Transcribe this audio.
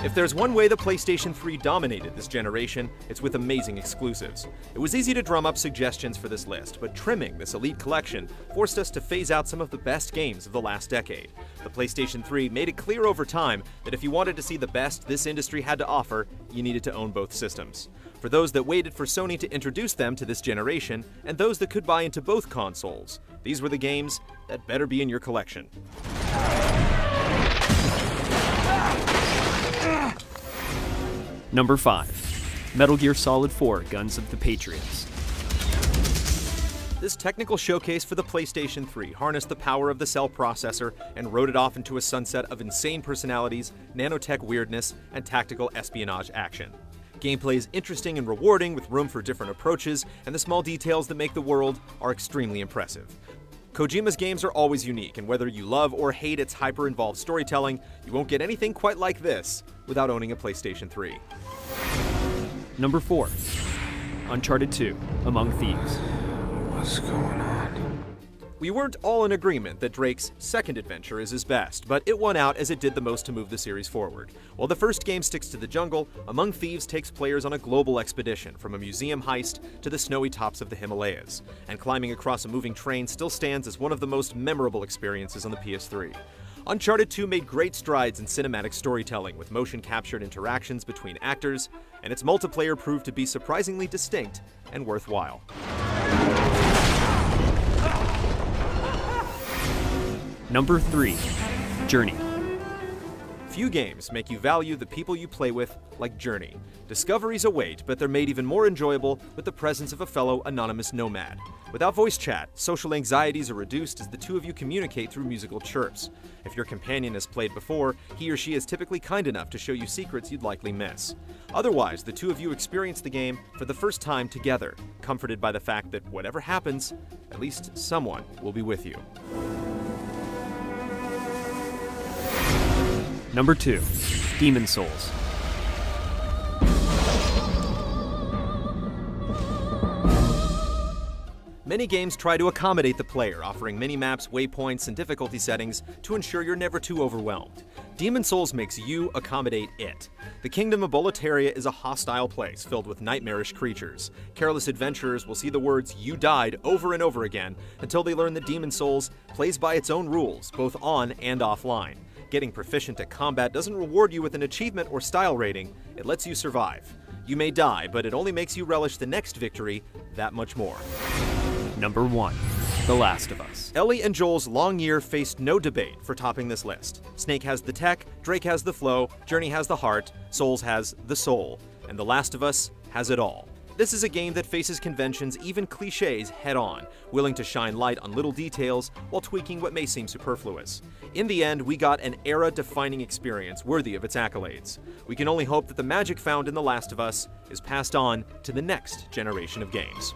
If there's one way the PlayStation 3 dominated this generation, it's with amazing exclusives. It was easy to drum up suggestions for this list, but trimming this elite collection forced us to phase out some of the best games of the last decade. The PlayStation 3 made it clear over time that if you wanted to see the best this industry had to offer, you needed to own both systems. For those that waited for Sony to introduce them to this generation, and those that could buy into both consoles, these were the games that better be in your collection. Number 5. Metal Gear Solid 4: Guns of the Patriots. This technical showcase for the PlayStation 3 harnessed the power of the Cell processor and rode it off into a sunset of insane personalities, nanotech weirdness, and tactical espionage action. Gameplay is interesting and rewarding, with room for different approaches, and the small details that make the world are extremely impressive. Kojima's games are always unique, and whether you love or hate its hyper-involved storytelling, you won't get anything quite like this without owning a PlayStation 3. Number 4. Uncharted 2: Among Thieves. What's going on? We weren't all in agreement that Drake's second adventure is his best, but it won out as it did the most to move the series forward. While the first game sticks to the jungle, Among Thieves takes players on a global expedition, from a museum heist to the snowy tops of the Himalayas, and climbing across a moving train still stands as one of the most memorable experiences on the PS3. Uncharted 2 made great strides in cinematic storytelling, with motion-captured interactions between actors, and its multiplayer proved to be surprisingly distinct and worthwhile. Number 3. Journey. Few games make you value the people you play with like Journey. Discoveries await, but they're made even more enjoyable with the presence of a fellow anonymous nomad. Without voice chat, social anxieties are reduced as the two of you communicate through musical chirps. If your companion has played before, he or she is typically kind enough to show you secrets you'd likely miss. Otherwise, the two of you experience the game for the first time together, comforted by the fact that whatever happens, at least someone will be with you. Number 2. Demon's Souls. Many games try to accommodate the player, offering mini-maps, waypoints, and difficulty settings to ensure you're never too overwhelmed. Demon's Souls makes you accommodate it. The Kingdom of Boletaria is a hostile place filled with nightmarish creatures. Careless adventurers will see the words "you died" over and over again until they learn that Demon's Souls plays by its own rules, both on and offline. Getting proficient at combat doesn't reward you with an achievement or style rating, it lets you survive. You may die, but it only makes you relish the next victory that much more. Number 1. The Last of Us. Ellie and Joel's long year faced no debate for topping this list. Snake has the tech, Drake has the flow, Journey has the heart, Souls has the soul, and The Last of Us has it all. This is a game that faces conventions, even cliches, head-on, willing to shine light on little details while tweaking what may seem superfluous. In the end, we got an era-defining experience worthy of its accolades. We can only hope that the magic found in The Last of Us is passed on to the next generation of games.